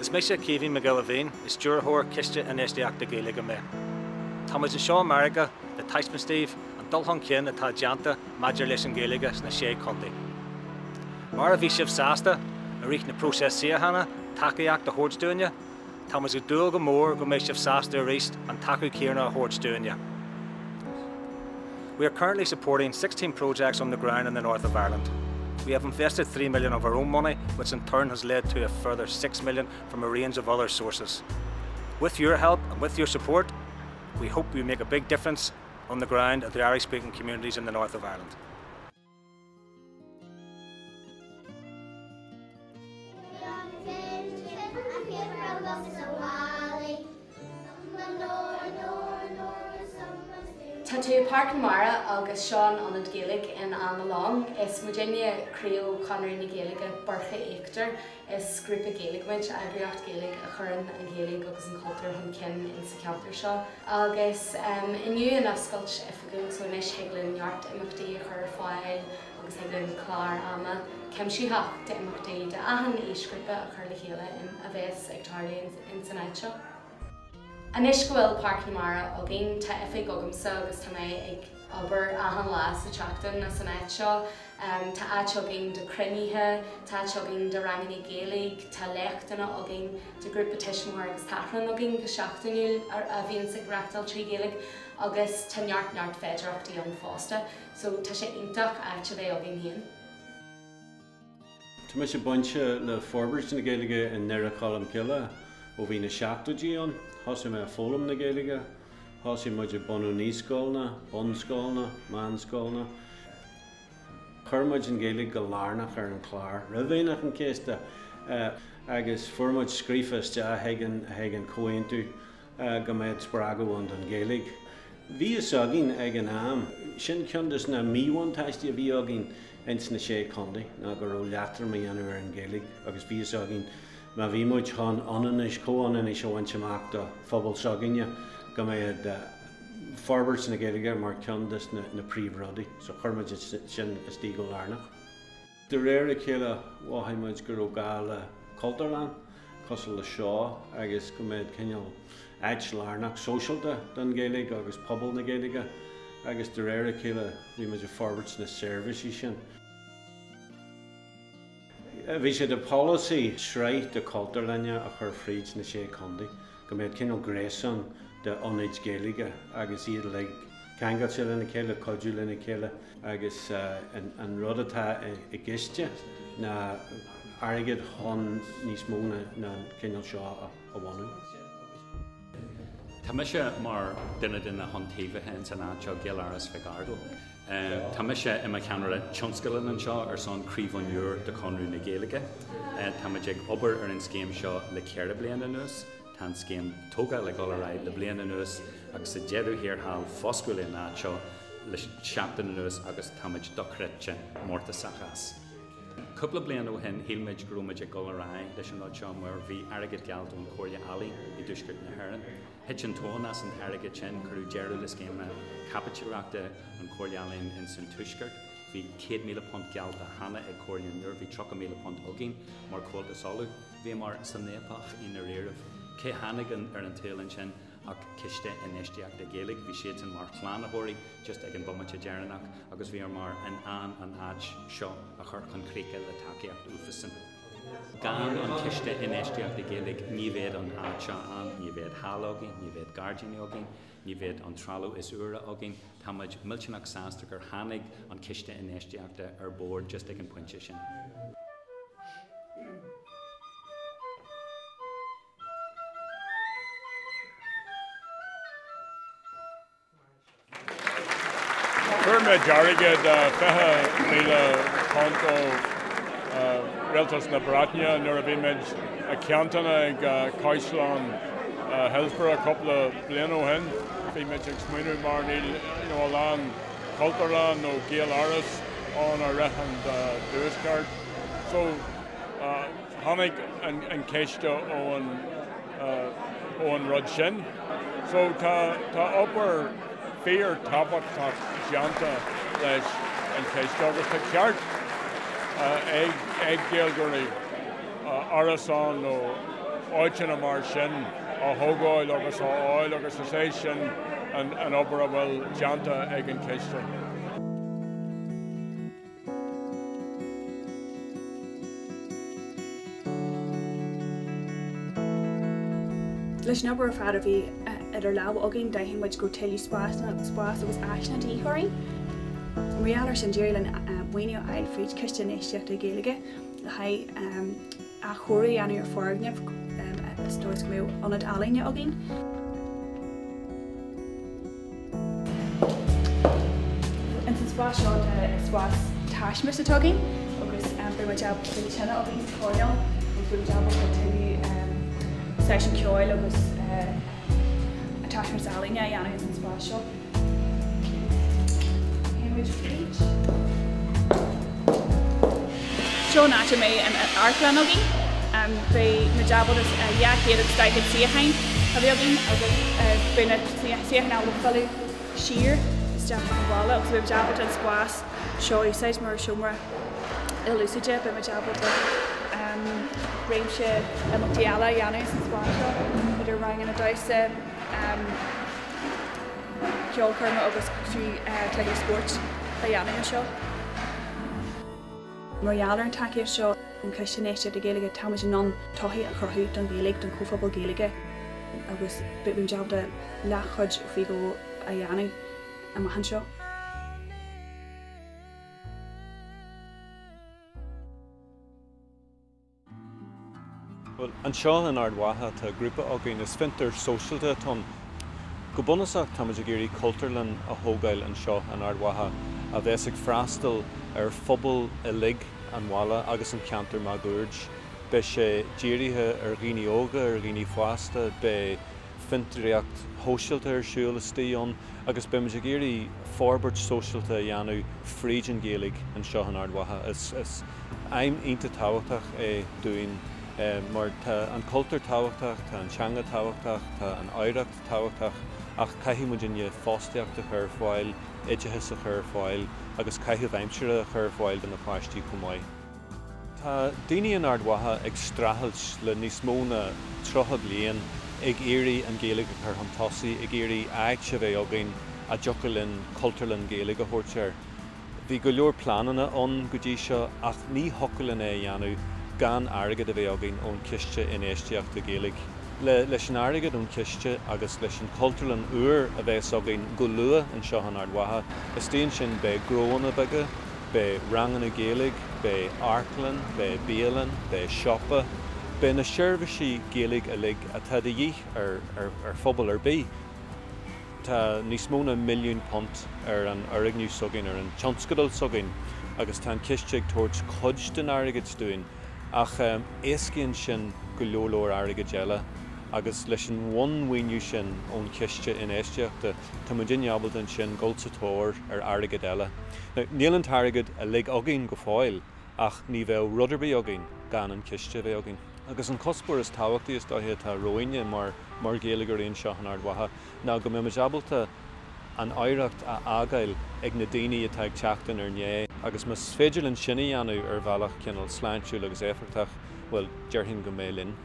Is meise cíhí mBéal a bhíon is dúrthóir Ciste Infheistíochta Gaeilge mé. Tá muid Seo America de Taismstíomh an dulthán cinn atá deanta maidir leis an Gaeilge na Sé Chontae. Mar a bhí sibh sásta a rith na Phróiseas Síochána tacaíocht a thódhachaí, tá muid go dúil go mór go méid sibh sásta a rith an tacaí céarna a thódhachaí. We are currently supporting 16 projects on the ground in the north of Ireland. We have invested 3 million of our own money, which in turn has led to a further 6 million from a range of other sources. With your help and with your support, we hope we make a big difference on the ground at the Irish-speaking communities in the north of Ireland. Tá tú Parc Mara agus Seán an Gaeilge in Anlong is Virginia Creo Conir na Gaeilge barcha éachtar is grúpa Gaeilgeid eagracht Gaeilge a churann an Gaeilge agus an cultúir chun cinn in sa ceantar seo. Agus inniu an oscailt ifigún so inis heaglann neart imeachtaí a chur fáil agus heaglann clár ama ceimsíocht de imeachtaí de ahan éisgrúpa a chur le chéile a bheits ag tarlaí in san áit seo. Anis go bhfuil Parc Mara agin tá ifig agamsa agus tá mé ag obair ahan lá sa teachtain na san áit seo. Tá áit agin de cruníthe, tá áit agin de rangaí Gaeilge, tá leachtainna agin de grúpa tiismóir agus taithran agin go seachtainúil a bhíonn sa greachtal trí Gaeilge agus tá neart féidireachtaí an Feirste, so tá sé iontach áit a bheith agin híon. Tá mé sé bainte le fhorbairt na Gaeilge in Nera Colm Killa ó bhí na seachtaidí Hosi me fólam na Gaeilge, hosi muid bunaíodh scáilna, bun scáilna, man scáilna. Churmuid an Gaeilge go lárnach ar an chlár. Rahhéanach an ciste agus fuairmuid scríofaiste a hegan Chinntiú go méid sprágadh an Gaeilge. Bhí is agin ag an am, sin ceantas na míhain taistí a bhí agin ins na Sé Chontae ná go raibh leatar mé dhéanamh ar an Gaeilge agus bhí is agin Ma bhí muid chun anois cóananis a bhaint amach do phobal seogaine go méid fhorbairt na Gaeilge mar ceantas na príomhrudaí, so chuirmuid sin is tí go lárnach. De réir a chéile bháthaimuid gur Roghnaigh gCultúir cosal le seo agus go méid cineal áit lárnach sóisialta don Gaeilge agus phobal na Gaeilge agus de réir a chéile bhí muid a fhorbairt na serviceí sin. Bhí sé de policy sreith de cultúir lenne a chur fríd na Sé Chontae go méid cineal gréasan de ionid Gaeilge agus iad le ceangail sé lena chéile, codú lena chéile agus an rud atá i gCiste na airgid chun níos mó na cineal seo a bhhainú. Tá mise mar duine na hontaobha hen san áit seo Gaeilge feárdal. Tá mise i ceanra tionscailin an seo ar son críomhhainúir de Conrú na Gaeilge. Tá muid ag obair ar an scéim seo le ceithre bliain anuas, tá an scéim tógáil le golarráid le bliain anuas agus sa deadú hir hall foscail in áit seo le seachtain anuas agus tá muid dochrite mórta sachas. Couple blian ó hen hílmeid grúmeid ag golarráid leis an áit seo mar bhí airgid gealt ón cóirle alaí i dúsgurt na hÉireann. Hitchin tónas an airgid sin chuú dearú le scéime capitúreachta an cóirlealainn in san tuisgurt. Bhí 100 míle punt gealt a hana ag cóirleán nuair bhí 30 míle punt agin mar cóilta solú. Bhí mar san népach ina riarmh cé hanagan ar an télann sin ach Ciste Infheistíochta Gaeilge bhí siad an mar chláánabhóirí just ag an bumaite dearnach agus bhí mar an áit seo a chur chun críocha le tacaíocht ufasan. Gan an Ciste Infheistíochta Gaeilge ní bhéad an áit seo an, ní bhéad hall agin, ní bhéad gardaín agin, ní bhéad an tralú is uaire agin, tá muid millteanach sásta gur tháinig an Ciste Infheistíochta ar bord just ag an pointe sin. Fuairmuid airgid 20 míle punt Realtas na Bratnia nuair a bhí muid a ceantainna ag Caisleán Hillsborough a couple of bliain ó hen. Bhí muid ag smaoinú mar níl lán cultúir nó Gaeilge ón a rith an dúisceart. So tháinig an Ciste ón rud sin. So tá obair fear tábhacht tá seanta leis an Ciste agus tá ceart ag Gaeilge Ar Son áitina mar sin a thógáil agus a fháil agus a sé sin an obair a bhfuil deanta ag an ciste. Leis an obair fad a bhí idir leabh agin daithín muid go tuilú spás agus eisna díthóirí. Riar sin deireadh an Maoiniú faoi Ciste Infheistíochta Gaeilge le haid a chóirí anois ar fhorbairt stois go mbeadh anad alainne agin. An san spás seo spás taismis a tugain agus bhí muid ab sinna agin thógáil agus bhí muid ab go tuilú Sé Chontae agus taismis alainne a dhéanamh san spás seo. Seo náte mé an arclan agin, bhí na jabal is jaachéad agus daigid Síochána a bhí agin agus bhí na Síochána le falú siar is deach an bhála agus bhí jabal an spás seo úsáid mar siomra ilúsaide bhí na jabal réimse mBéal a dhéanamh san spás seo idir rang na daise ceolcurma agus Thrí Sport a dhéanamh seo. Mbeal an takeíoh seo an Ciste Infheistíochta Gaeilge táimid an tothaí a chorthú don Gaeilge don phobal Gaeilge agus bhím jobda le chuid faoi go a dhéanamh a maihan seo. Well, an seo an Ard Mhacha tá grúpa agin is fintar socialta tón. Go bunasach táimid gCultúir a thógáil an seo an Ard Mhacha a bheits ag freastal ar phobal a lig an mBéal agus an ceantar má gúird. Be sé dírithe ar bhonneaodh ar fhisiciúil be fintaríocht hóisialta ar siúil is t-aon agus be muid géirí fhorbairt socialta a dhéanamh fríd an Gaeilge an seo an Ard Mhacha. Is aim ionta táhachtach é dúin mar tá an cultúir táhachtach, tá an teanga táhachtach, tá an oidhreacht táhachtach ach caithfidh muid inne fáisteacht a chur fáil, idithis a chur fáil agus caithfidh aimseire a chur fáil den na Feirste cumáid. Tá daoine an Ard Mhacha ag strahailt le níos mó na 30 bliain ag éirí an Gaeilge a chur an tosaí ag éirí aigse bheith agin a dtiocfaidh cultúir an Gaeilge a thuirtear. Bhí go leor plananna an go dtí seo ach ní hocail é dhéanamh gan airgid a bheith agin ón Ciste Infheistíochta Gaeilge. Leis an airgid ón Ciste agus leis an cultúir an uair a bheith agin go luath an seo an Ard Mhacha, is tíon sin be gróna beige, be rangan a Gaeilge, be arclan, be mBéalan, be siopa, be na seirbhísí Gaeilge a lig a tá a dhíth ar phobal ar bí. Tá níos mó na milliún punt ar an airgniú sogin ar an tionscadal sogin agus tá an Ciste ag tuairt chuid den airgid stúin ach éascíonn sin go leor airgid eile agus leis an bhainiú sin ón Ciste Infheistíochta tá muid inneabhalt an sin gCultúir ar airgid eile. Níl an airgid a lig agin go fáil ach ní bheith ruderbí agin gan an Ciste bheith agin. Agus an Cuspóir is táhachtaí is dóthaí tá roiine mar Gaeilge aon seo an Ard Mhacha. Ná go mbeadh abalta an oidhreacht a agail ag na daoine atá ag teachtain ar nné agus mas féidir an sinna dhéanamh ar bhealach cinnal sláintiúil agus éifreachtach bhfuil dearthainn go mé linn.